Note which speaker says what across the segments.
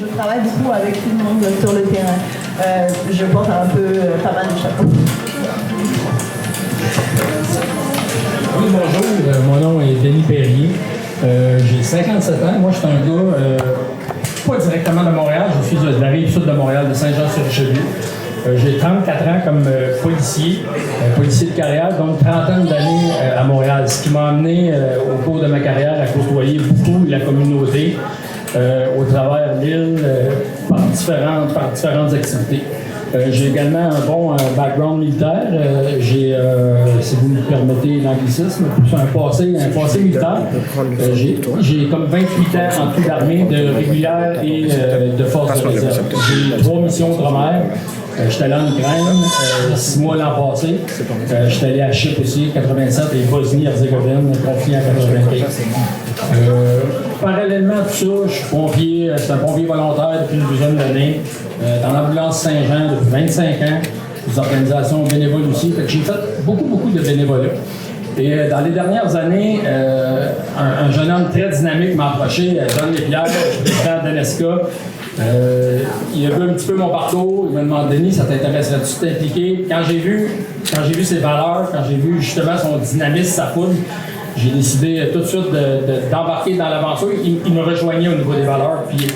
Speaker 1: Je travaille beaucoup avec tout le monde sur le terrain. Je porte un peu pas mal de chapeaux.
Speaker 2: Oui, bonjour. Mon nom est Denis Perrier. J'ai 57 ans. Moi, je suis un gars, pas directement de Montréal. Je suis de la rive sud de Montréal, de Saint-Jean-sur-Richelieu. J'ai 34 ans comme policier de carrière, donc une trentaine d'années à Montréal, ce qui m'a amené au cours de ma carrière à côtoyer beaucoup la communauté au travers de l'île par différentes activités. J'ai également un bon background militaire. J'ai, si vous me permettez l'anglicisme, un passé militaire. J'ai comme 28 ans en tout d'armée, de régulière et de force de réserve. J'ai 3 missions outre-mer. J'étais allé en Ukraine 6 mois l'an passé. J'étais allé à Chypre aussi, 87, et Bosnie-Herzégovine, conflit en 95. Parallèlement à tout ça, je suis pompier, je suis un pompier volontaire depuis une douzaine d'années, dans l'ambulance Saint-Jean depuis 25 ans, des organisations bénévoles aussi. Fait que j'ai fait beaucoup de bénévolat. Et dans les dernières années, un jeune homme très dynamique m'a approché, John Lépierre, président d'Enesca. Il a vu un petit peu mon parcours, il m'a demandé: Denis, ça t'intéresserait-tu de t'impliquer? Quand j'ai vu ses valeurs, quand j'ai vu justement son dynamisme, sa foule, j'ai décidé tout de suite d'embarquer dans l'aventure. Il me rejoignait au niveau des valeurs. Puis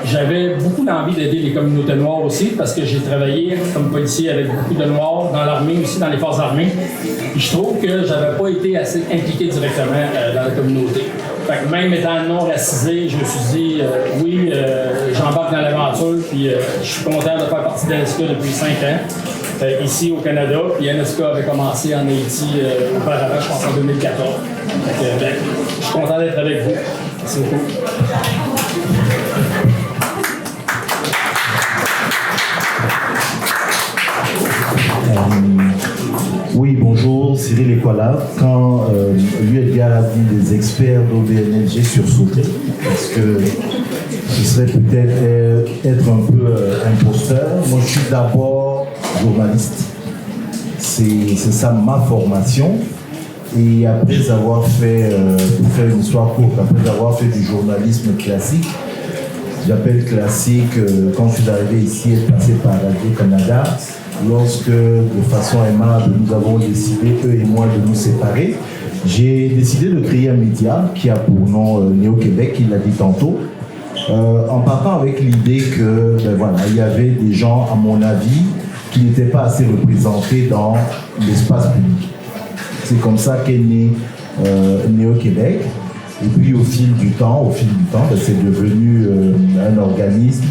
Speaker 2: j'avais beaucoup d'envie d'aider les communautés noires aussi, parce que j'ai travaillé comme policier avec beaucoup de noirs dans l'armée aussi, dans les forces armées. Puis je trouve que j'avais pas été assez impliqué directement dans la communauté. Fait que même étant non racisé, je me suis dit oui, j'embarque dans l'aventure, puis je suis content de faire partie d'Enesca depuis 5 ans, ici au Canada. Puis Enesca avait commencé en Haïti auparavant, je pense en 2014. Fait que, je suis content d'être avec vous. Merci beaucoup.
Speaker 3: Oui, bonjour, Cyril Ekwala. Quand lui Edgar a dit des experts d'OBNL, j'ai sursauté parce que ce serait peut-être être un peu imposteur. Moi, je suis d'abord journaliste. C'est ça ma formation. Et après avoir fait, pour faire une histoire courte, après avoir fait du journalisme classique, j'appelle classique, quand je suis arrivé ici et passé par Radio-Canada, lorsque, de façon aimable, nous avons décidé, eux et moi, de nous séparer, j'ai décidé de créer un média qui a pour nom Néo-Québec, il l'a dit tantôt, en partant avec l'idée que, il y avait des gens, à mon avis, qui n'étaient pas assez représentés dans l'espace public. C'est comme ça qu'est né Néo-Québec. Et puis au fil du temps, c'est devenu un organisme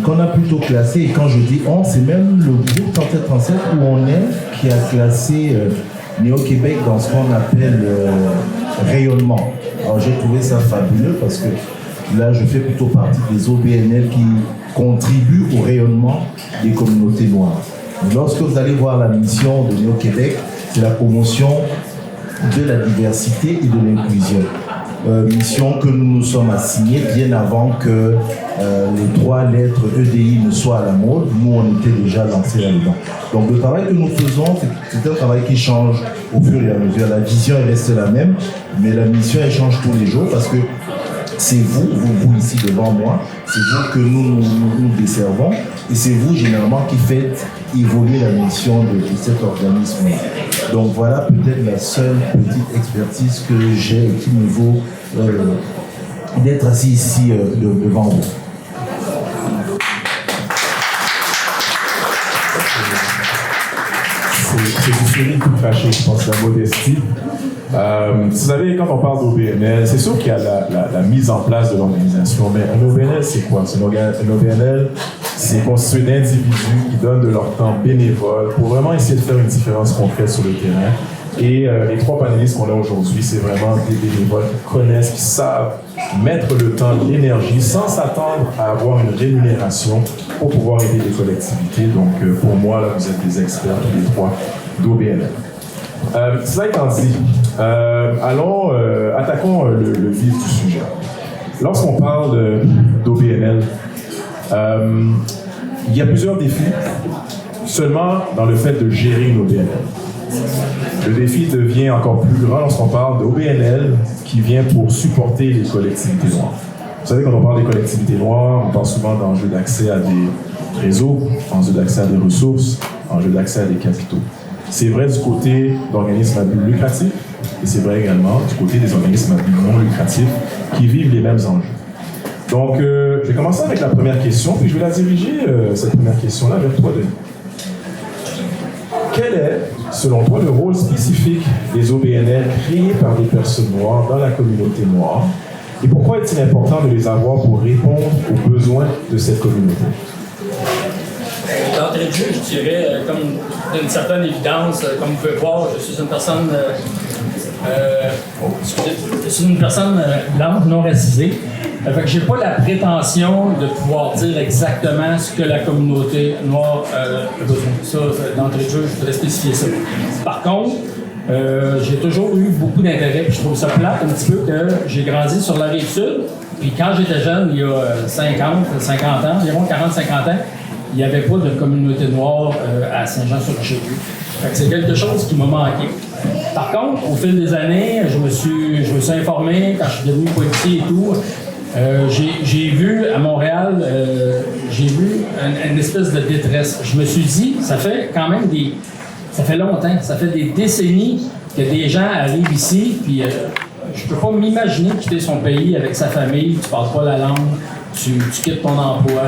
Speaker 3: qu'on a plutôt classé. Et quand je dis on, c'est même le groupe 3737 où on est qui a classé Néo-Québec dans ce qu'on appelle rayonnement. Alors j'ai trouvé ça fabuleux parce que là je fais plutôt partie des OBNL qui contribuent au rayonnement des communautés noires. Lorsque vous allez voir la mission de Néo-Québec, c'est la promotion de la diversité et de l'inclusion. Mission que nous nous sommes assignés bien avant que les 3 lettres EDI ne soient à la mode. Nous, on était déjà lancés là-dedans. Donc le travail que nous faisons, c'est un travail qui change au fur et à mesure. La vision, elle reste la même, mais la mission, elle change tous les jours parce que c'est vous ici devant moi, c'est vous que nous desservons et c'est vous généralement qui faites évoluer la mission de cet organisme. Donc voilà peut-être la seule petite expertise que j'ai et qui me vaut d'être assis ici devant vous.
Speaker 4: C'est du Cyril tout craché, je pense, la modestie. Vous savez, quand on parle d'OBNL, c'est sûr qu'il y a la mise en place de l'organisation, mais un OBNL, c'est quoi? Un OBNL, c'est constitué d'individus qui donnent de leur temps bénévole pour vraiment essayer de faire une différence concrète sur le terrain. Et les 3 panélistes qu'on a aujourd'hui, c'est vraiment des bénévoles qui connaissent, qui savent mettre le temps, l'énergie, sans s'attendre à avoir une rémunération pour pouvoir aider les collectivités. Donc, pour moi, là, vous êtes des experts, tous les 3, d'OBNL. Cela étant dit, attaquons le vif du sujet. Lorsqu'on parle d'OBNL, il y a plusieurs défis seulement dans le fait de gérer une OBNL. Le défi devient encore plus grand lorsqu'on parle d'OBNL qui vient pour supporter les collectivités noires. Vous savez, quand on parle des collectivités noires, on parle souvent d'enjeux d'accès à des réseaux, enjeux d'accès à des ressources, enjeux d'accès à des capitaux. C'est vrai du côté d'organismes à but lucratif, et c'est vrai également du côté des organismes à but non lucratif qui vivent les mêmes enjeux. Donc, je vais commencer avec la première question, puis je vais la diriger, cette première question-là, vers toi, Denis. Quel est, selon toi, le rôle spécifique des OBNL créés par des personnes noires dans la communauté noire, et pourquoi est-il important de les avoir pour répondre aux besoins de cette communauté?
Speaker 2: D'entrée de jeu, je dirais, comme d'une certaine évidence, comme vous pouvez voir, je suis une personne, blanche, non racisée. Fait que j'ai pas la prétention de pouvoir dire exactement ce que la communauté noire a besoin. Ça, d'entrée de jeu, je voudrais spécifier ça. Par contre, j'ai toujours eu beaucoup d'intérêt, puis je trouve ça plate un petit peu que j'ai grandi sur la Rive-Sud, puis quand j'étais jeune, il y a 50 ans, environ 40-50 ans, il n'y avait pas de communauté noire à Saint-Jean-sur-Richelieu. Fait que c'est quelque chose qui m'a manqué. Par contre, au fil des années, je me suis informé, quand je suis devenu policier et tout, j'ai vu à Montréal, j'ai vu une espèce de détresse. Je me suis dit, ça fait quand même ça fait longtemps, ça fait des décennies que des gens arrivent ici, puis je peux pas m'imaginer quitter son pays avec sa famille, tu parles pas la langue, tu quittes ton emploi,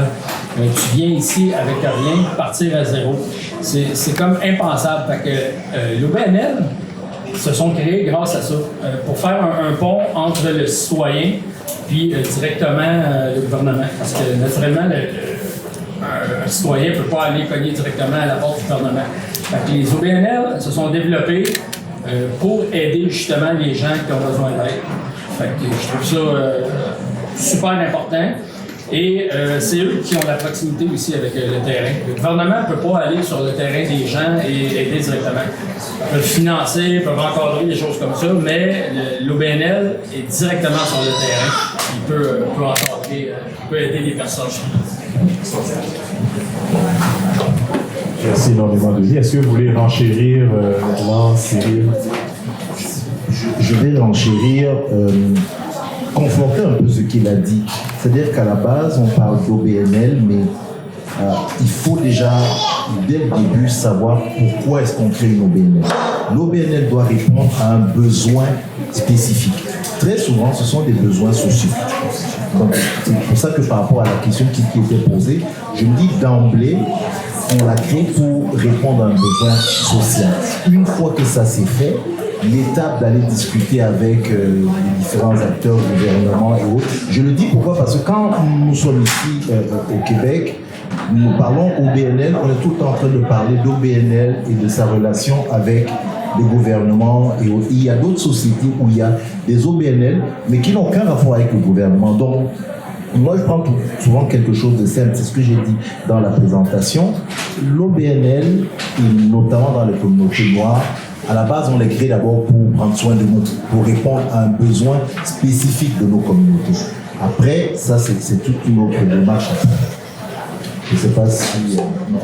Speaker 2: tu viens ici avec rien, partir à zéro. C'est comme impensable. Fait que l'OBNL se sont créés grâce à ça, pour faire un pont entre le citoyen puis directement le gouvernement. Parce que naturellement, un citoyen ne peut pas aller cogner directement à la porte du gouvernement. Fait que les OBNL se sont développés pour aider justement les gens qui ont besoin d'aide. Fait que je trouve ça super important. Et c'est eux qui ont la proximité aussi avec le terrain. Le gouvernement ne peut pas aller sur le terrain des gens et aider directement. Ils peuvent financer, peuvent encadrer des choses comme ça, mais l'OBNL est directement sur le terrain. Il peut encadrer, il peut aider les personnes.
Speaker 4: Merci énormément, Denis. Est-ce que vous voulez renchérir maintenant, Cyril?
Speaker 3: Je vais renchérir, conforter un peu ce qu'il a dit. C'est-à-dire qu'à la base, on parle d'OBNL, mais il faut déjà, dès le début, savoir pourquoi est-ce qu'on crée une OBNL. L'OBNL doit répondre à un besoin spécifique. Très souvent, ce sont des besoins sociaux. Donc, c'est pour ça que par rapport à la question qui était posée, je me dis d'emblée, on l'a créé pour répondre à un besoin social. Une fois que ça s'est fait, l'étape d'aller discuter avec les différents acteurs, gouvernements et autres. Je le dis pourquoi? Parce que quand nous sommes ici au Québec, nous parlons OBNL, on est tout le temps en train de parler d'OBNL et de sa relation avec le gouvernement et autres. Il y a d'autres sociétés où il y a des OBNL, mais qui n'ont aucun rapport avec le gouvernement. Donc, moi, je prends souvent quelque chose de simple, c'est ce que j'ai dit dans la présentation. L'OBNL, et notamment dans les communautés noires, à la base, on les crée d'abord pour prendre soin de nous, pour répondre à un besoin spécifique de nos communautés. Après, ça, c'est toute une autre démarche à faire. Je ne sais pas si... non.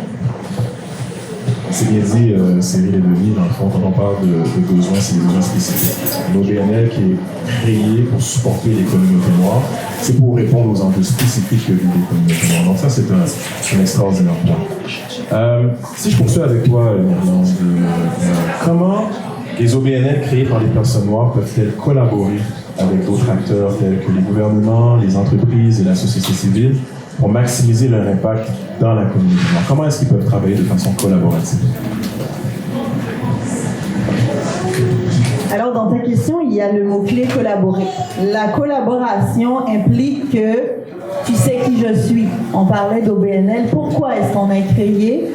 Speaker 4: C'est bien dit, Cyril et Denis, dans le fond, quand on parle de besoins, c'est des besoins spécifiques. L'OBNL qui est créé pour supporter les communautés noires, c'est pour répondre aux enjeux spécifiques que vivent les communautés noires. Donc ça, c'est un extraordinaire point. Si je poursuis avec toi, Myriam, comment les OBNL créés par les personnes noires peuvent-elles collaborer avec d'autres acteurs tels que les gouvernements, les entreprises et la société civile pour maximiser leur impact dans la communauté noire? Comment est-ce qu'ils peuvent travailler de façon collaborative?
Speaker 1: Alors, dans ta question, il y a le mot-clé collaborer. La collaboration implique que tu sais qui je suis. On parlait d'OBNL. Pourquoi est-ce qu'on a créé?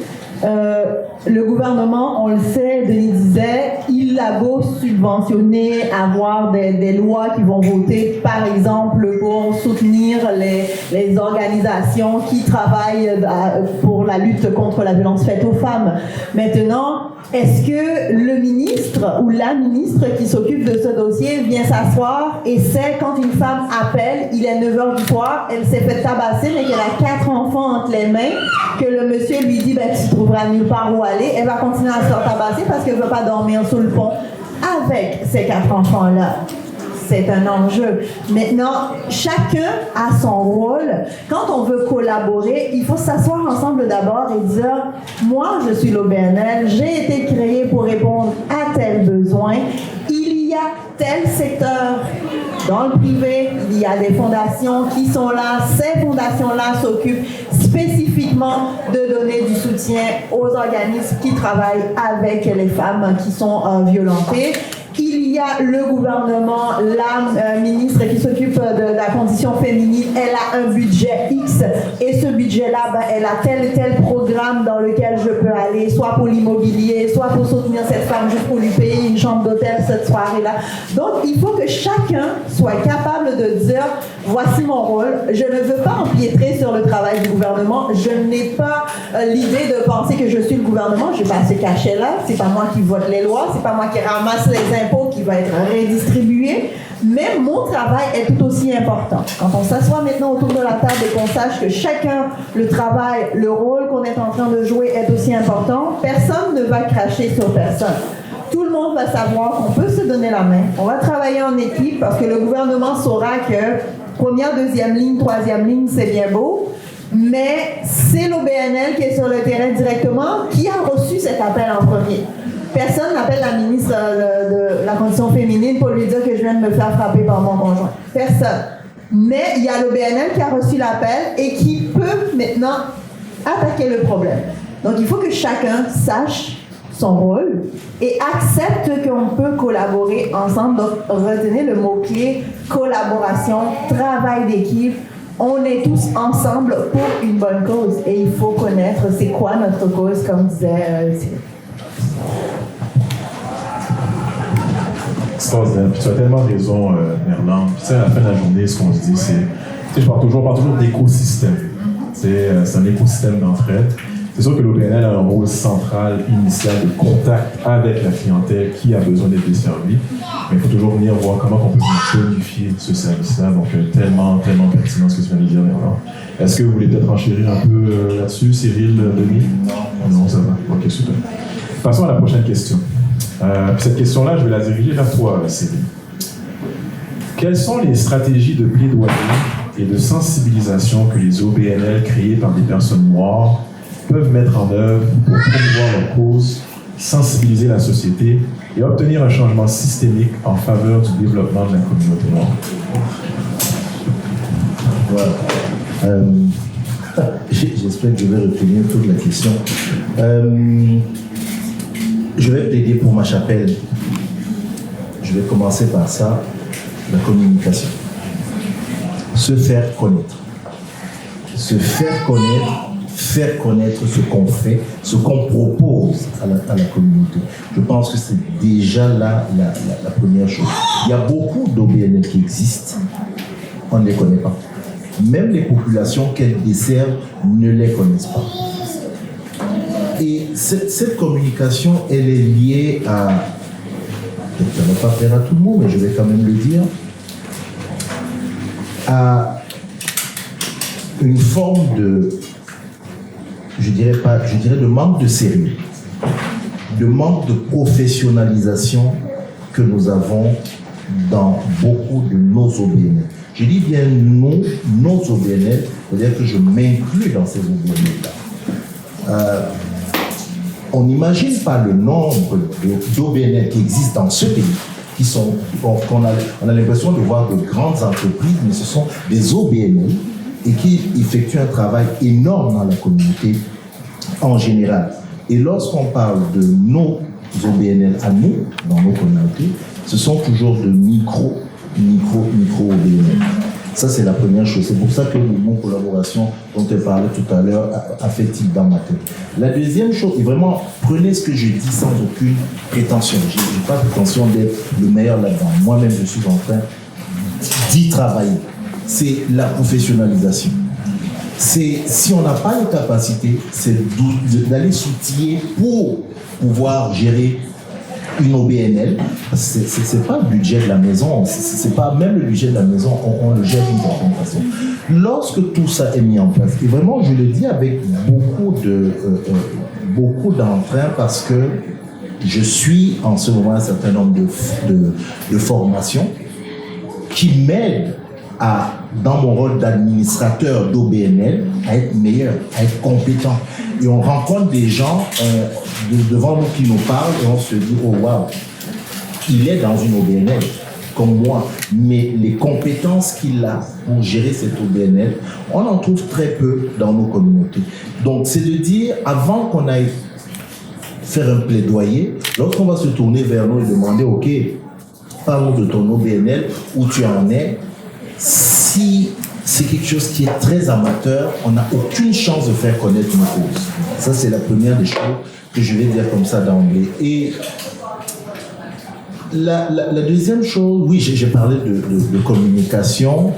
Speaker 1: Le gouvernement, on le sait, Denis disait, il a beau subventionner, avoir des lois qui vont voter, par exemple, pour soutenir les organisations qui travaillent pour la lutte contre la violence faite aux femmes. Maintenant, est-ce que le ministre ou la ministre qui s'occupe de ce dossier vient s'asseoir et sait quand une femme appelle, il est 9h du soir, elle s'est fait tabasser, mais qu'elle a 4 enfants entre les mains, que le monsieur lui dit, ben, tu trouveras nulle part où aller, elle va continuer à se faire tabasser parce qu'elle ne veut pas dormir sous le pont avec ces 4 enfants-là. c'est un enjeu. Maintenant, chacun a son rôle. Quand on veut collaborer, il faut s'asseoir ensemble d'abord et dire, moi, je suis l'OBNL, j'ai été créé pour répondre à tel besoin. Il y a tel secteur dans le privé, il y a des fondations qui sont là. Ces fondations-là s'occupent spécifiquement de donner du soutien aux organismes qui travaillent avec les femmes qui sont violentées. Il y a le gouvernement, la ministre qui s'occupe de la condition féminine, elle a un budget X et ce budget-là, elle a tel et tel programme dans lequel je peux aller, soit pour l'immobilier, soit pour soutenir cette femme juste pour lui payer une chambre d'hôtel cette soirée-là. Donc, il faut que chacun soit capable de dire, voici mon rôle, je ne veux pas empiétrer sur le travail du gouvernement, je n'ai pas l'idée de penser que je suis le gouvernement, je n'ai pas ce cachet-là, c'est pas moi qui vote les lois, c'est pas moi qui ramasse les impôts qui va être redistribué, mais mon travail est tout aussi important. Quand on s'assoit maintenant autour de la table et qu'on sache que chacun, le travail, le rôle qu'on est en train de jouer est aussi important, personne ne va cracher sur personne. Tout le monde va savoir qu'on peut se donner la main, on va travailler en équipe parce que le gouvernement saura que première, deuxième ligne, troisième ligne, c'est bien beau, mais c'est l'OBNL qui est sur le terrain directement qui a reçu cet appel en premier. Personne n'appelle la ministre de la condition féminine pour lui dire que je viens de me faire frapper par mon conjoint. Personne. Mais il y a l'OBNL qui a reçu l'appel et qui peut maintenant attaquer le problème. Donc il faut que chacun sache son rôle et accepte qu'on peut collaborer ensemble. Donc retenez le mot-clé collaboration, travail d'équipe. On est tous ensemble pour une bonne cause et il faut connaître c'est quoi notre cause, comme disait Cyril.
Speaker 4: Tu as tellement raison, Merlan. Tu sais, à la fin de la journée, ce qu'on se dit, c'est... Tu sais, je parle toujours d'écosystème. C'est un écosystème d'entraide. C'est sûr que l'OBNL a un rôle central, initial, de contact avec la clientèle qui a besoin d'être desservie. Mais il faut toujours venir voir comment on peut modifier ce service-là. Donc, tellement pertinent ce que tu viens de dire, Merlan. Est-ce que vous voulez peut-être enchérir un peu là-dessus, Cyril, Denis? Non, ça va. Ok, super. Passons à la prochaine question. Cette question-là, je vais la diriger vers toi, Cyril. Quelles sont les stratégies de plaidoyer et de sensibilisation que les OBNL créées par des personnes noires peuvent mettre en œuvre pour promouvoir leur cause, sensibiliser la société et obtenir un changement systémique en faveur du développement de la communauté noire?
Speaker 3: Voilà. J'espère que je vais retenir toute la question. Je vais plaider pour ma chapelle. Je vais commencer par ça, la communication. Se faire connaître. Se faire connaître ce qu'on fait, ce qu'on propose à la communauté. Je pense que c'est déjà là la première chose. Il y a beaucoup d'OBNL qui existent, on ne les connaît pas. Même les populations qu'elles desservent ne les connaissent pas. Et cette communication, elle est liée à, ça ne va pas faire à tout le monde, mais je vais quand même le dire, à une forme de, je dirais de manque de sérieux, de manque de professionnalisation que nous avons dans beaucoup de nos OBNL. Je dis bien nos OBNL, c'est-à-dire que je m'inclus dans ces OBNL-là. On n'imagine pas le nombre d'OBNL qui existent dans ce pays, on a l'impression de voir de grandes entreprises, mais ce sont des OBNL et qui effectuent un travail énorme dans la communauté en général. Et lorsqu'on parle de nos OBNL à nous, dans nos communautés, ce sont toujours de micro OBNL. Ça, c'est la première chose. C'est pour ça que le mot collaboration dont tu parlais tout à l'heure a fait tilt dans ma tête. La deuxième chose, et vraiment, prenez ce que je dis sans aucune prétention. Je n'ai pas prétention d'être le meilleur là-dedans. Moi-même, je suis en train d'y travailler. C'est la professionnalisation. Si on n'a pas les capacités, c'est d'aller s'outiller pour pouvoir gérer une OBNL. C'est pas le budget de la maison, c'est pas même le budget de la maison, on le gère d'une certaine façon. Lorsque tout ça est mis en place, et vraiment je le dis avec beaucoup d'entrain parce que je suis en ce moment un certain nombre de formations qui m'aident dans mon rôle d'administrateur d'OBNL, à être meilleur, à être compétent. Et on rencontre des gens devant nous qui nous parlent et on se dit, oh waouh, il est dans une OBNL comme moi, mais les compétences qu'il a pour gérer cette OBNL, on en trouve très peu dans nos communautés. Donc c'est de dire, avant qu'on aille faire un plaidoyer, lorsqu'on va se tourner vers nous et demander, ok, parle-nous de ton OBNL, où tu en es, si c'est quelque chose qui est très amateur, on n'a aucune chance de faire connaître nos causes. Ça, c'est la première des choses que je vais dire comme ça d'emblée. Et la deuxième chose, oui, j'ai parlé de communication.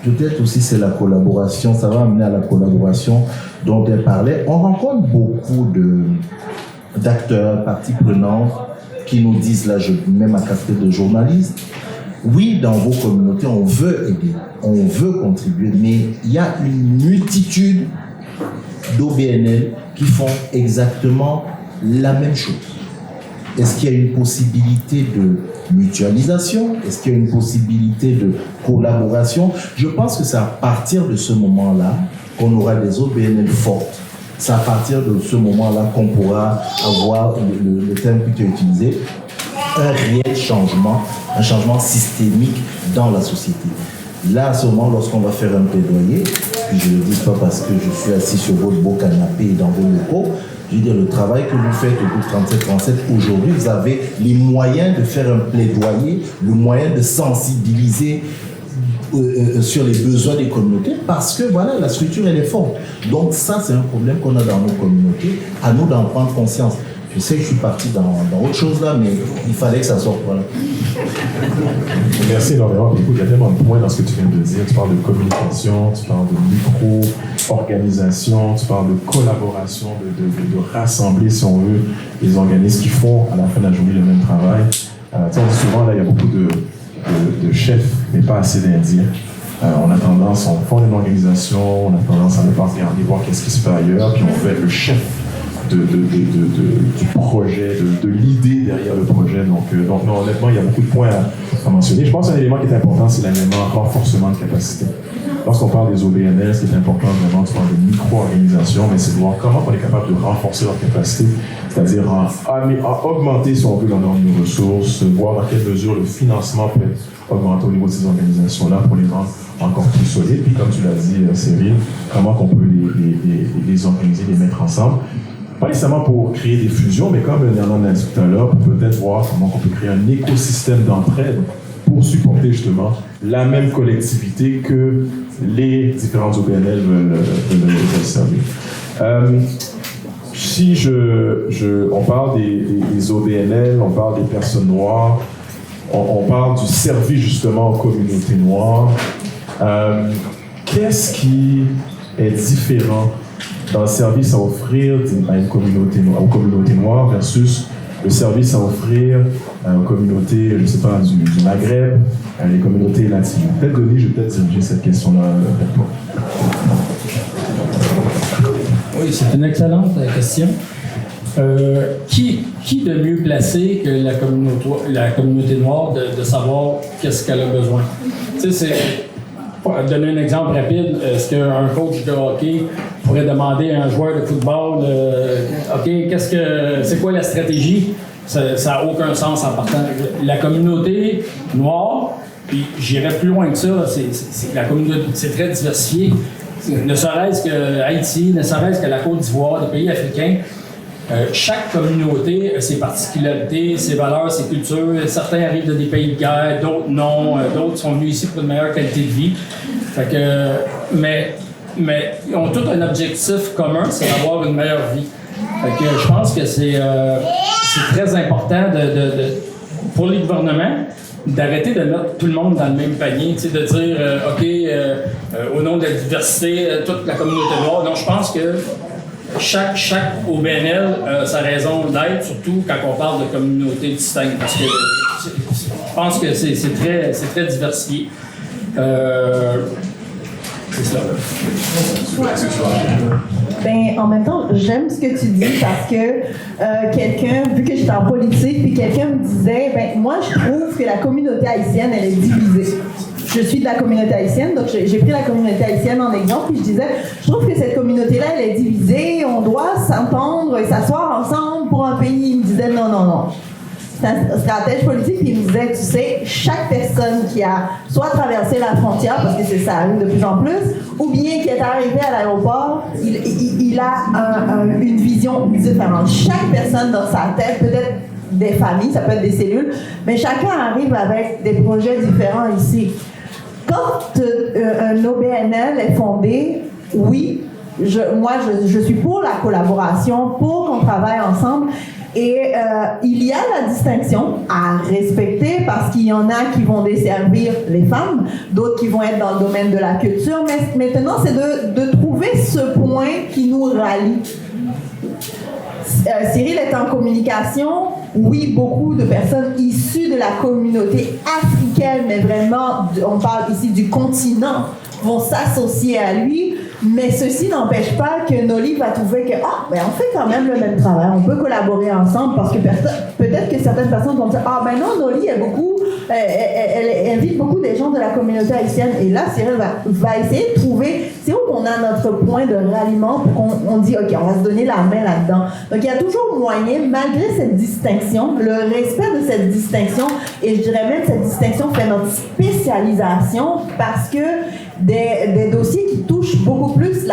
Speaker 3: Peut-être aussi c'est la collaboration, ça va amener à la collaboration dont elle parlait. On rencontre beaucoup d'acteurs, parties prenantes, qui nous disent, là, même à casquette de journalistes, oui, dans vos communautés, on veut aider, on veut contribuer, mais il y a une multitude d'OBNL qui font exactement la même chose. Est-ce qu'il y a une possibilité de mutualisation? Est-ce qu'il y a une possibilité de collaboration? Je pense que c'est à partir de ce moment-là qu'on aura des OBNL fortes. C'est à partir de ce moment-là qu'on pourra avoir le terme que tu as utilisé, un réel changement, un changement systémique dans la société. Là, à ce moment, lorsqu'on va faire un plaidoyer, puis je ne le dis pas parce que je suis assis sur votre beau canapé dans vos locaux, je veux dire, le travail que vous faites au groupe 37-37, aujourd'hui, vous avez les moyens de faire un plaidoyer, le moyen de sensibiliser sur les besoins des communautés, parce que voilà, la structure elle est forte. Donc ça, c'est un problème qu'on a dans nos communautés, à nous d'en prendre conscience. Je sais que je suis parti dans autre chose là, mais il fallait que ça sorte. Voilà.
Speaker 4: Merci Laurent. Écoute, il y a tellement de points dans ce que tu viens de dire. Tu parles de communication, tu parles de micro-organisation, tu parles de collaboration, de rassembler, si on veut, les organismes qui font à la fin de la journée le même travail. On dit souvent, là, il y a beaucoup de chefs, mais pas assez d'Indiens. On a tendance, on forme une organisation, on a tendance à ne pas regarder, voir qu'est-ce qui se fait ailleurs, puis on veut être le chef du projet, de l'idée derrière le projet. Donc non, honnêtement, il y a beaucoup de points à mentionner. Je pense qu'un élément qui est important, c'est l'élément renforcement de capacité. Lorsqu'on parle des OBNL, ce qui est important vraiment, tu parles de micro-organisation, mais c'est de voir comment on est capable de renforcer leur capacité, c'est-à-dire à augmenter, si on veut, leur nombre de ressources, voir dans quelle mesure le financement peut être augmenté au niveau de ces organisations-là pour les rendre encore plus solides. Puis comme tu l'as dit, Cyril, comment on peut les organiser, les mettre ensemble. Pas nécessairement pour créer des fusions, mais comme Néerlande l'a dit tout à l'heure, pour peut-être voir comment on peut créer un écosystème d'entraide pour supporter justement la même collectivité que les différentes OBNL veulent servir. Si on parle des OBNL, on parle des personnes noires, on parle du service justement aux communautés noires, qu'est-ce qui est différent dans le service à offrir à une communauté noire, aux communautés noires versus le service à offrir aux communautés, je ne sais pas, du Maghreb, les communautés latines? Peut-être Denis, je vais peut-être diriger cette question-là vers toi.
Speaker 2: Oui, c'est une excellente question. Qui de mieux placé que la communauté noire de savoir qu'est-ce qu'elle a besoin? Tu sais, pour donner un exemple rapide, est-ce qu'un coach de hockey pourrait demander à un joueur de football, OK, c'est quoi la stratégie? Ça n'a aucun sens en partant. La communauté noire, puis j'irais plus loin que ça, la communauté, c'est très diversifié. Ne serait-ce que Haïti, ne serait-ce que la Côte d'Ivoire, des pays africains, chaque communauté a ses particularités, ses valeurs, ses cultures. Certains arrivent de des pays de guerre, d'autres non. D'autres sont venus ici pour une meilleure qualité de vie. Fait que, mais ils ont tous un objectif commun, c'est d'avoir une meilleure vie. Fait que je pense que c'est très important pour les gouvernements d'arrêter de mettre tout le monde dans le même panier, de dire OK, au nom de la diversité, toute la communauté noire. Donc je pense que chaque OBNL a sa raison d'être, surtout quand on parle de communautés distinctes, parce que je pense que c'est très diversifié. C'est ça.
Speaker 1: Ben, en même temps, j'aime ce que tu dis parce que quelqu'un, vu que j'étais en politique, puis quelqu'un me disait, ben moi je trouve que la communauté haïtienne, elle est divisée. je suis de la communauté haïtienne, donc j'ai pris la communauté haïtienne en exemple, puis je disais, je trouve que cette communauté-là, elle est divisée, on doit s'entendre et s'asseoir ensemble pour un pays. Il me disait, non, non, non. C'est un stratège politique, puis il me disait, tu sais, chaque personne qui a soit traversé la frontière, parce que ça arrive de plus en plus, ou bien qui est arrivé à l'aéroport, il a une vision différente. Chaque personne dans sa tête, peut-être des familles, ça peut être des cellules, mais chacun arrive avec des projets différents ici. Quand un OBNL est fondé, oui, je suis pour la collaboration, pour qu'on travaille ensemble. Et il y a la distinction à respecter parce qu'il y en a qui vont desservir les femmes, d'autres qui vont être dans le domaine de la culture. Mais maintenant, c'est de trouver ce point qui nous rallie. Cyril est en communication. Oui, beaucoup de personnes issues de la communauté africaine, mais vraiment, on parle ici du continent, vont s'associer à lui. Mais ceci n'empêche pas que Noli va trouver que on fait quand même le même travail, on peut collaborer ensemble parce que peut-être que certaines personnes vont dire ben non, Noli elle invite beaucoup des gens de la communauté haïtienne et là Cyril va essayer de trouver c'est où qu'on a notre point de ralliement pour qu'on dit ok, on va se donner la main là-dedans. Donc il y a toujours moyen, malgré cette distinction, le respect de cette distinction, et je dirais même cette distinction fait notre spécialisation parce que des dossiers qui touchent beaucoup plus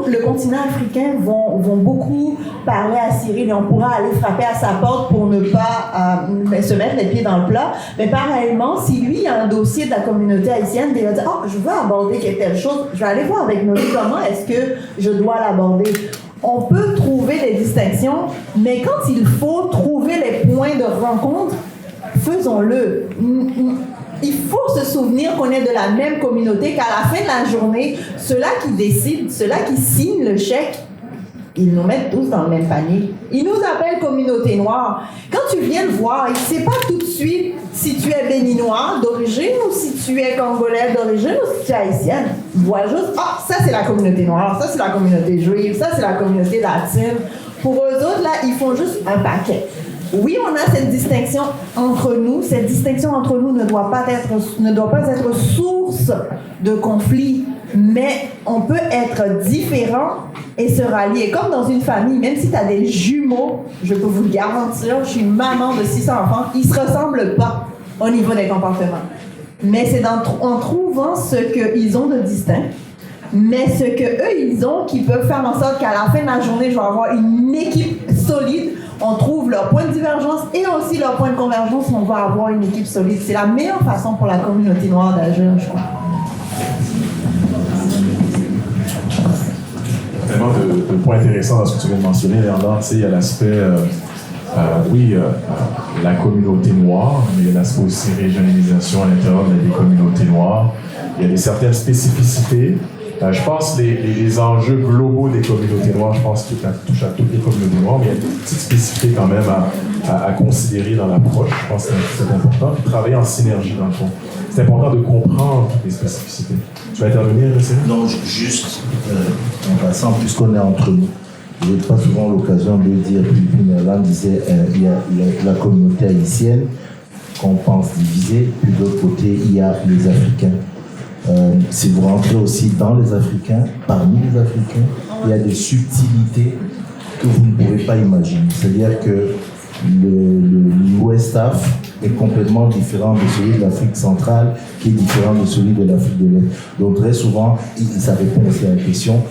Speaker 1: le continent africain vont beaucoup parler à Cyril et on pourra aller frapper à sa porte pour ne pas se mettre les pieds dans le plat. Mais pareillement, si lui a un dossier de la communauté haïtienne, il va dire je veux aborder telle chose, je vais aller voir avec Noli comment est-ce que je dois l'aborder. On peut trouver des distinctions, mais quand il faut trouver les points de rencontre, faisons-le. Il faut se souvenir qu'on est de la même communauté, qu'à la fin de la journée, ceux-là qui décident, ceux-là qui signent le chèque, ils nous mettent tous dans le même panier. Ils nous appellent communauté noire. Quand tu viens le voir, il ne sait pas tout de suite si tu es béninois d'origine ou si tu es congolais d'origine ou si tu es haïtienne. Il voit juste, ça c'est la communauté noire, ça c'est la communauté juive, ça c'est la communauté latine. Pour eux autres, là, ils font juste un paquet. Oui, on a cette distinction entre nous. Cette distinction entre nous ne doit pas être source de conflit, mais on peut être différent et se rallier. Comme dans une famille, même si tu as des jumeaux, je peux vous le garantir, je suis maman de 6 enfants, ils ne se ressemblent pas au niveau des comportements. Mais c'est en trouvant ce qu'ils ont de distinct, mais ce qu'eux, ils ont, qui peuvent faire en sorte qu'à la fin de la journée, je vais avoir une équipe solide. On trouve leurs points de divergence et aussi leurs points de convergence. On va avoir une équipe solide. C'est la meilleure façon pour la communauté noire d'agir, je crois.
Speaker 4: Tellement de points intéressants dans ce que tu viens de mentionner, Léandre. Il y a l'aspect, la communauté noire, mais il y a l'aspect aussi régionalisation à l'intérieur des communautés noires. Il y a certaines spécificités. Je pense que les enjeux globaux des communautés noires, je pense que ça touche à toutes les communautés noires, mais il y a des petites spécificités quand même à considérer dans l'approche. Je pense que c'est important. Puis travailler en synergie, dans le fond. C'est important de comprendre les spécificités. Tu vas intervenir, Cyril?
Speaker 3: Non, juste en passant, puisqu'on est entre nous, je n'ai pas souvent l'occasion de dire, puis Merlan disait, il y a la communauté haïtienne qu'on pense divisée, puis de l'autre côté, il y a les Africains. Si vous rentrez aussi dans les Africains, parmi les Africains, il y a des subtilités que vous ne pouvez pas imaginer. C'est-à-dire que l'Ouest Af est complètement différent de celui de l'Afrique centrale, qui est différent de celui de l'Afrique de l'Est. Donc très souvent, ça répond aussi à la question.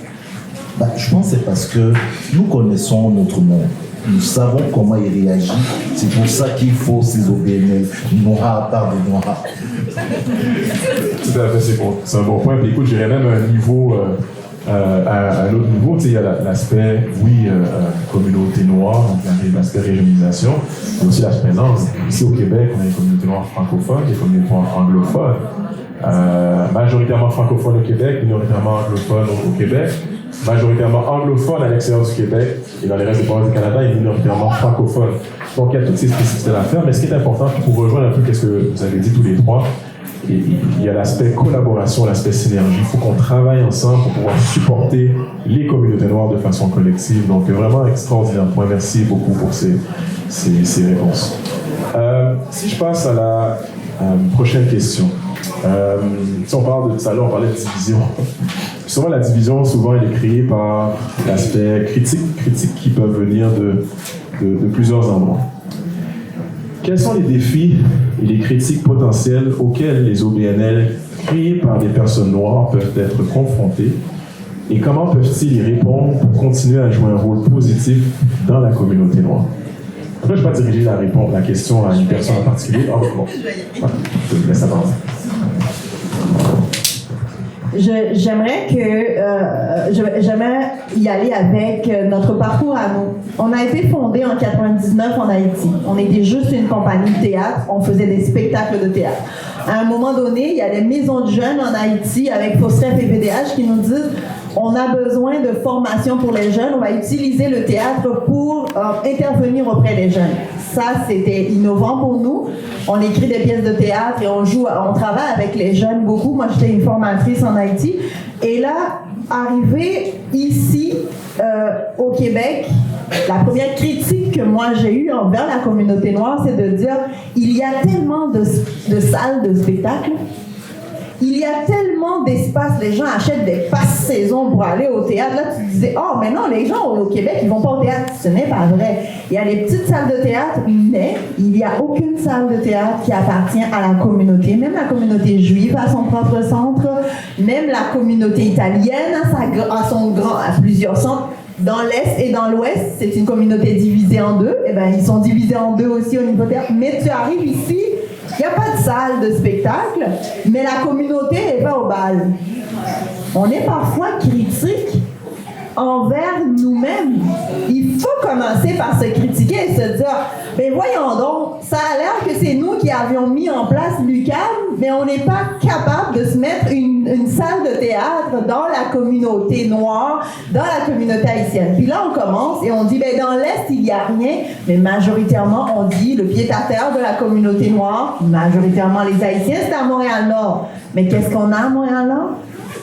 Speaker 3: Je pense que c'est parce que nous connaissons notre monde. Nous savons comment il réagit. C'est pour ça qu'il faut ces OBNL noirs par des noirs.
Speaker 4: Tout à fait, c'est un bon point. Puis écoute, j'irais même à un niveau, à un autre niveau. Il y a l'aspect, communauté noire, donc l'aspect régionalisation, mais aussi la présence. Ici au Québec, on a une communauté noire francophone, des communautés noires anglophones. Majoritairement francophone au Québec, minoritairement anglophone au Québec. Majoritairement anglophone à l'extérieur du Québec et dans les restes des provinces du Canada et minoritairement francophone. Donc il y a toutes ces spécificités à faire, mais ce qui est important pour rejoindre un peu ce que vous avez dit tous les trois, il y a l'aspect collaboration, l'aspect synergie. Il faut qu'on travaille ensemble pour pouvoir supporter les communautés noires de façon collective. Donc vraiment extraordinaire point. Merci beaucoup pour ces réponses. Si je passe à la prochaine question. Si on parle de ça, là, on parlait de division. Souvent, la division, souvent, elle est créée par l'aspect critique qui peuvent venir de plusieurs endroits. Quels sont les défis et les critiques potentielles auxquels les OBNL créés par des personnes noires peuvent être confrontés et comment peuvent-ils y répondre pour continuer à jouer un rôle positif dans la communauté noire? Après, je ne vais pas diriger la question à une personne en particulier. Oh, bon. Je te laisse avancer.
Speaker 1: J'aimerais y aller avec notre parcours à nous. On a été fondé en 99 en Haïti. On était juste une compagnie de théâtre. On faisait des spectacles de théâtre. À un moment donné, il y a des maisons de jeunes en Haïti avec FOSREF et VDH qui nous disent on a besoin de formation pour les jeunes. On va utiliser le théâtre pour intervenir auprès des jeunes. Ça, c'était innovant pour nous. On écrit des pièces de théâtre et on travaille avec les jeunes beaucoup. Moi, j'étais une formatrice en Haïti. Et là, arrivé ici, au Québec, la première critique que moi j'ai eue envers la communauté noire, c'est de dire il y a tellement de salles de spectacle. Il y a tellement d'espace, les gens achètent des passes-saison pour aller au théâtre. Là, tu disais, oh, mais non, les gens au Québec, ils vont pas au théâtre. Ce n'est pas vrai. Il y a des petites salles de théâtre, mais il n'y a aucune salle de théâtre qui appartient à la communauté. Même la communauté juive a son propre centre. Même la communauté italienne a plusieurs centres. Dans l'Est et dans l'Ouest, c'est une communauté divisée en deux. Eh bien, ils sont divisés en deux aussi au niveau théâtre. Mais tu arrives ici, il n'y a pas de salle de spectacle, mais la communauté est pas au bal. On est parfois critique envers nous-mêmes. Il faut commencer par se critiquer et se dire, mais voyons donc, ça a l'air que c'est nous qui avions mis en place l'UQAM, mais on n'est pas capable de se mettre une salle de théâtre dans la communauté noire, dans la communauté haïtienne. Puis là, on commence et on dit, ben dans l'Est, il n'y a rien, mais majoritairement, on dit le pied-à-terre de la communauté noire, majoritairement les Haïtiens, c'est à Montréal-Nord. Mais qu'est-ce qu'on a à Montréal-Nord?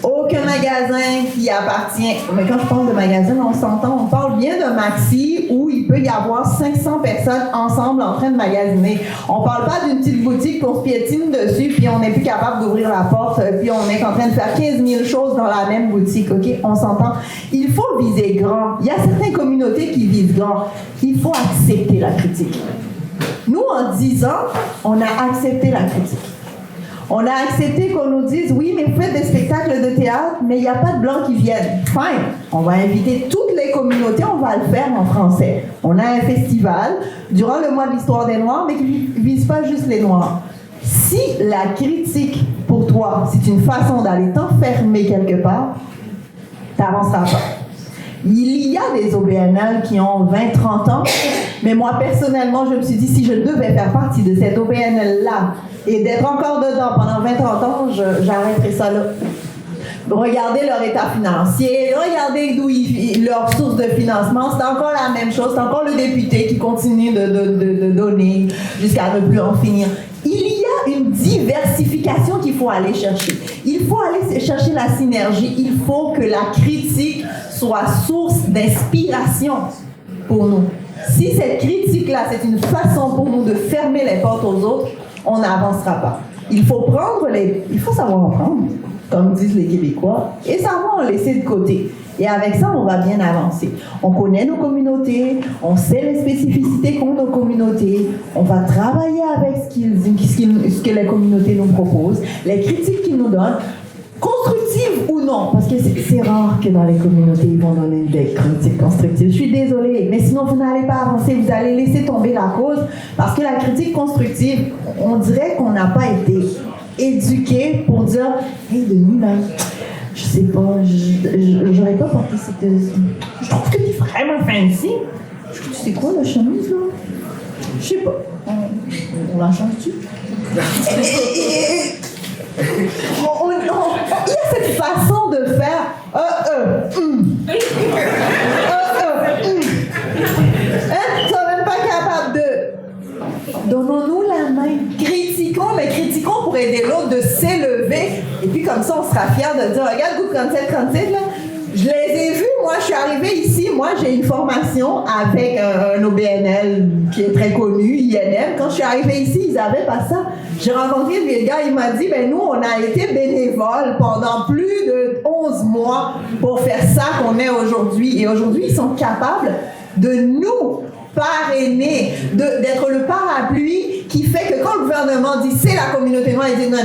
Speaker 1: Aucun magasin qui appartient. Mais quand je parle de magasin, on s'entend, on parle bien de maxi où il peut y avoir 500 personnes ensemble en train de magasiner. On parle pas d'une petite boutique qu'on se piétine dessus puis on n'est plus capable d'ouvrir la porte puis on est en train de faire 15 000 choses dans la même boutique, ok? On s'entend. Il faut viser grand. Il y a certaines communautés qui visent grand. Il faut accepter la critique. Nous, en 10 ans, on a accepté la critique. On a accepté qu'on nous dise, oui, mais vous faites des spectacles de théâtre, mais il n'y a pas de Blancs qui viennent. Fine. On va inviter toutes les communautés, on va le faire en français. On a un festival durant le mois de l'histoire des Noirs, mais qui ne vise pas juste les Noirs. Si la critique, pour toi, c'est une façon d'aller t'enfermer quelque part, tu n'avanceras pas. Il y a des OBNL qui ont 20-30 ans, mais moi, personnellement, je me suis dit, si je devais faire partie de cette OBNL-là et d'être encore dedans pendant 20-30 ans, j'arrêterais ça là. Regardez leur état financier, regardez d'où leur source de financement, c'est encore la même chose, c'est encore le député qui continue de donner jusqu'à ne plus en finir. Il y a une diversification qu'il faut aller chercher. Il faut aller chercher la synergie. Il faut que la critique soit source d'inspiration pour nous. Si cette critique-là, c'est une façon pour nous de fermer les portes aux autres, on n'avancera pas. Il faut savoir en prendre, comme disent les Québécois, et savoir en laisser de côté. Et avec ça, on va bien avancer. On connaît nos communautés, on sait les spécificités qu'ont nos communautés, on va travailler avec ce que les communautés nous proposent, les critiques qu'ils nous donnent, constructives ou non, parce que c'est rare que dans les communautés, ils vont donner des critiques constructives. Je suis désolée, mais sinon vous n'allez pas avancer, vous allez laisser tomber la cause, parce que la critique constructive, on dirait qu'on n'a pas été éduqué pour dire « Hey Denis, là, je sais pas, j'aurais pas porté cette... Je trouve que t'es vraiment fancy. C'est quoi la chemise, là? Je sais pas. On la change-tu? » Il y a cette façon de faire tu n'es même pas capable de... Donnons-nous la main. Critiquons, mais critiquons pour aider l'autre de s'élever. Et puis comme ça, on sera fiers de dire, regarde, Good Concept, là. Je les ai vus, moi, je suis arrivée ici. Moi, j'ai une formation avec un OBNL qui est très connu, INM. Quand je suis arrivée ici, ils n'avaient pas ça. J'ai rencontré le gars, il m'a dit, ben nous, on a été bénévoles pendant plus de 11 mois pour faire ça qu'on est aujourd'hui. Et aujourd'hui, ils sont capables de nous parrainer, d'être le parapluie qui fait que quand le gouvernement dit c'est la communauté noire, il dit non,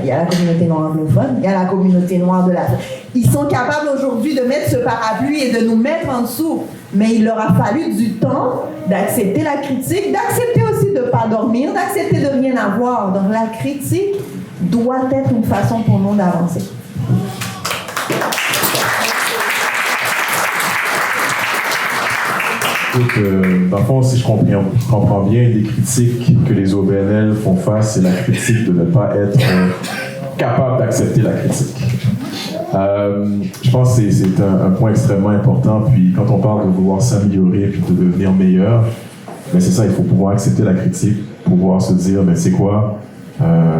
Speaker 1: il y a la communauté noire anglophone, il y a la communauté noire de l'Afrique. Ils sont capables aujourd'hui de mettre ce parapluie et de nous mettre en dessous. Mais il leur a fallu du temps d'accepter la critique, d'accepter aussi de ne pas dormir, d'accepter de rien avoir. Donc la critique doit être une façon pour nous d'avancer.
Speaker 4: Dans le fond, si je comprends bien, les critiques que les OBNL font face, c'est la critique de ne pas être capable d'accepter la critique. Je pense que c'est un point extrêmement important. Puis quand on parle de vouloir s'améliorer puis de devenir meilleur, ben c'est ça, il faut pouvoir accepter la critique, pouvoir se dire, ben c'est quoi,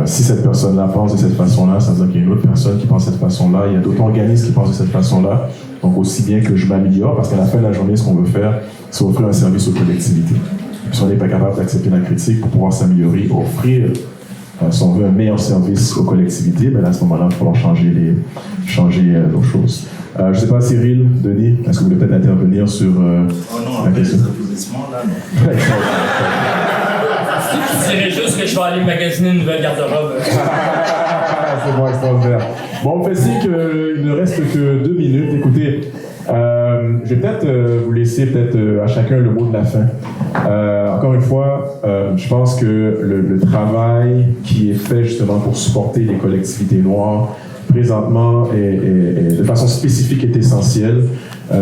Speaker 4: si cette personne-là pense de cette façon-là, ça veut dire qu'il y a une autre personne qui pense de cette façon-là, il y a d'autres organismes qui pensent de cette façon-là. Donc aussi bien que je m'améliore, parce qu'à la fin de la journée, ce qu'on veut faire, c'est offrir un service aux collectivités. Puis si on n'est pas capable d'accepter la critique pour pouvoir s'améliorer, offrir, si on veut un meilleur service aux collectivités, ben à ce moment-là, il va falloir changer nos choses. Je ne sais pas, Cyril, Denis, est-ce que vous voulez peut-être intervenir sur la question?
Speaker 5: Je dirais juste que je vais aller magasiner une nouvelle garde-robe.
Speaker 4: C'est bon, extraordinaire. Bon, on fait signe qu'il ne reste que 2 minutes. Écoutez, je vais peut-être vous laisser à chacun le mot de la fin. Encore une fois, je pense que le travail qui est fait justement pour supporter les collectivités noires présentement et de façon spécifique est essentiel.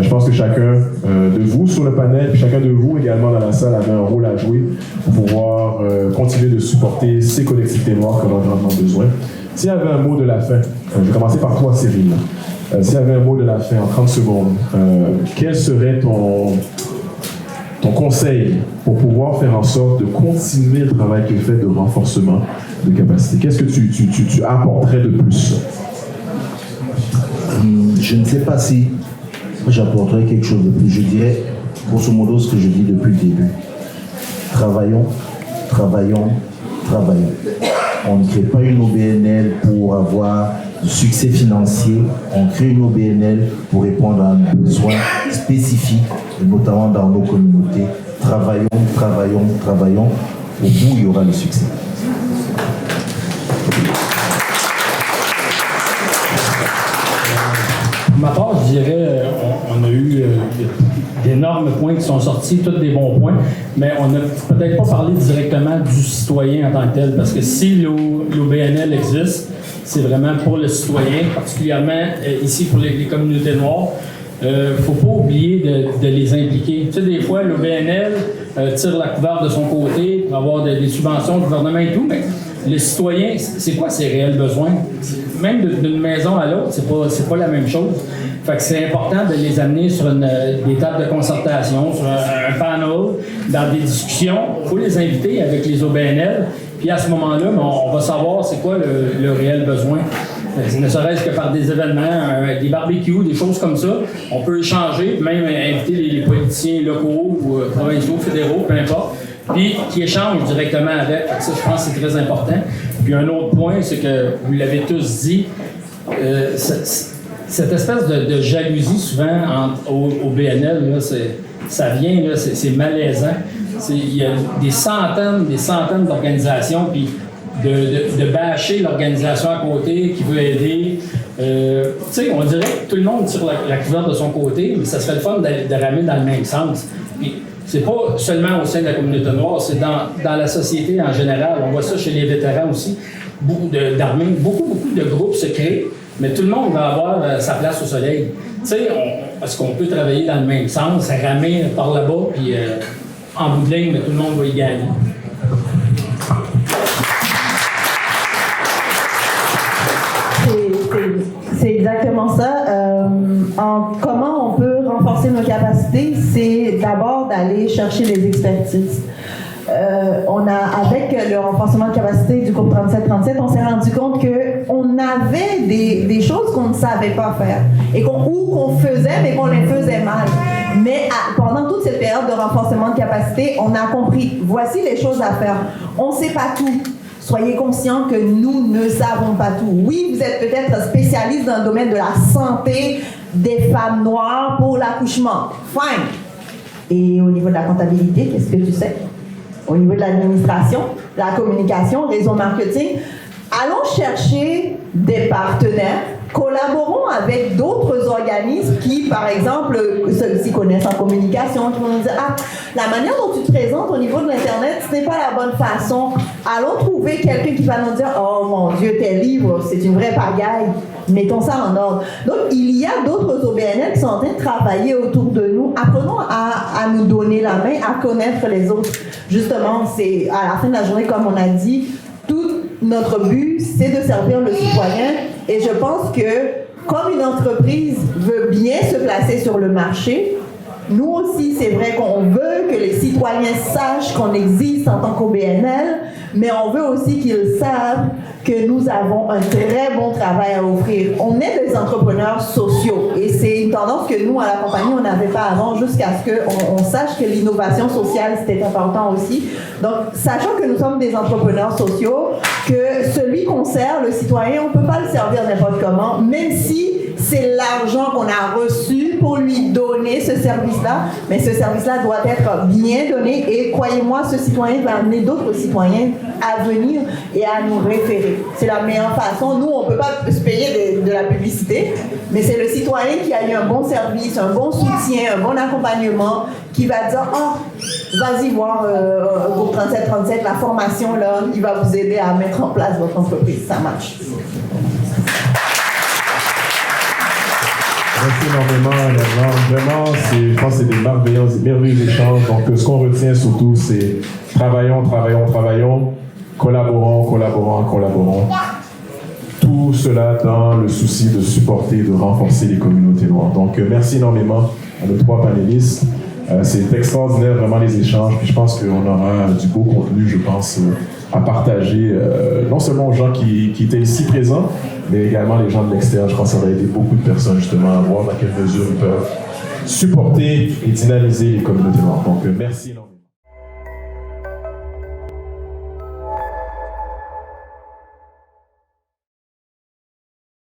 Speaker 4: Je pense que chacun de vous sur le panel, puis chacun de vous également dans la salle avait un rôle à jouer pour pouvoir continuer de supporter ces collectivités noires qui en ont grandement besoin. S'il y avait un mot de la fin, je vais commencer par toi, Cyril. S'il y avait un mot de la fin en 30 secondes, quel serait ton conseil pour pouvoir faire en sorte de continuer le travail que fait de renforcement de capacité? Qu'est-ce que tu apporterais de plus?
Speaker 3: Je ne sais pas si j'apporterai quelque chose de plus. Je dirais, grosso modo, ce que je dis depuis le début. Travaillons, travaillons, travaillons. On ne crée pas une OBNL pour avoir du succès financier. On crée une OBNL pour répondre à un besoin spécifique, et notamment dans nos communautés. Travaillons, travaillons, travaillons. Au bout, il y aura le succès.
Speaker 2: Pour ma part, je dirais, on a eu d'énormes points qui sont sortis, tous des bons points, mais on n'a peut-être pas parlé directement du citoyen en tant que tel, parce que si l'OBNL existe, c'est vraiment pour le citoyen, particulièrement ici pour les communautés noires. Il ne faut pas oublier de les impliquer. Tu sais, des fois, l'OBNL tire la couverte de son côté pour avoir des subventions du gouvernement et tout, mais le citoyen, c'est quoi ses réels besoins? Même d'une maison à l'autre, c'est pas la même chose. Fait que c'est important de les amener sur des tables de concertation, sur un panel, dans des discussions. Il faut les inviter avec les OBNL. Puis à ce moment-là, on va savoir c'est quoi le réel besoin. Ne serait-ce que par des événements, des barbecues, des choses comme ça. On peut échanger, même inviter les politiciens locaux ou provinciaux, fédéraux, peu importe. Puis qui échangent directement avec. Ça, je pense que c'est très important. Puis un autre point, c'est que vous l'avez tous dit, cette espèce de jalousie souvent au BNL, là, ça vient, là, c'est malaisant. Il y a des centaines d'organisations, puis de bâcher l'organisation à côté qui veut aider. Tu sais, on dirait que tout le monde tire la couverte de son côté, mais ça serait le fun de ramener dans le même sens. Puis, c'est pas seulement au sein de la communauté noire, c'est dans la société en général. On voit ça chez les vétérans aussi. Beaucoup d'armées, beaucoup de groupes se créent, mais tout le monde va avoir sa place au soleil. Tu sais, est-ce qu'on peut travailler dans le même sens, ramer par là-bas, puis en bout de ligne, tout le monde va y gagner.
Speaker 1: C'est exactement ça. Comment on peut renforcer nos capacités, c'est d'abord d'aller chercher les expertises. Avec le renforcement de capacité du groupe 3737, on s'est rendu compte qu'on avait des choses qu'on ne savait pas faire ou qu'on faisait, mais qu'on les faisait mal. Mais pendant toute cette période de renforcement de capacité, on a compris, voici les choses à faire. On ne sait pas tout. soyez conscients que nous ne savons pas tout. Oui, vous êtes peut-être spécialiste dans le domaine de la santé des femmes noires pour l'accouchement. Fine. Et au niveau de la comptabilité, qu'est-ce que tu sais? Au niveau de l'administration, la communication, réseau marketing, allons chercher des partenaires, collaborons avec d'autres organismes qui, par exemple, s'y connaissent en communication, qui vont nous dire « Ah, la manière dont tu te présentes au niveau de l'Internet, ce n'est pas la bonne façon. Allons trouver quelqu'un qui va nous dire « Oh mon Dieu, tes livres, c'est une vraie pagaille. Mettons ça en ordre. » Donc, il y a d'autres OBNL qui sont en train de travailler autour de nous. Apprenons à nous donner la main, à connaître les autres. Justement, c'est à la fin de la journée, comme on a dit, tout notre but, c'est de servir le citoyen. Et je pense que, comme une entreprise veut bien se placer sur le marché, nous aussi, c'est vrai qu'on veut que les citoyens sachent qu'on existe en tant qu'OBNL, mais on veut aussi qu'ils savent que nous avons un très bon travail à offrir. On est des entrepreneurs sociaux et c'est une tendance que nous, à la compagnie, on n'avait pas avant, jusqu'à ce qu'on sache que l'innovation sociale, c'était important aussi. Donc, sachant que nous sommes des entrepreneurs sociaux, que celui qu'on sert, le citoyen, on ne peut pas le servir n'importe comment, même si c'est l'argent qu'on a reçu pour lui donner ce service-là, mais ce service-là doit être bien donné et croyez-moi, ce citoyen va amener d'autres citoyens à venir et à nous référer. C'est la meilleure façon. Nous, on ne peut pas se payer de la publicité, mais c'est le citoyen qui a eu un bon service, un bon soutien, un bon accompagnement, qui va dire « Oh, vas-y voir groupe 3737, la formation, là, il va vous aider à mettre en place votre entreprise. » Ça marche.
Speaker 4: Merci énormément, vraiment, je pense que c'est des merveilleux échanges. Donc, ce qu'on retient surtout, c'est travaillons, collaborons. Tout cela dans le souci de supporter et de renforcer les communautés noires. Donc, merci énormément à nos trois panélistes. C'est extraordinaire, vraiment, les échanges. Puis je pense qu'on aura du beau contenu, je pense, à partager, non seulement aux gens qui étaient ici présents, mais également les gens de l'extérieur. Je pense que ça va aider beaucoup de personnes, justement, à voir dans quelle mesure ils peuvent supporter et dynamiser les communautés noires. Donc, merci énormément.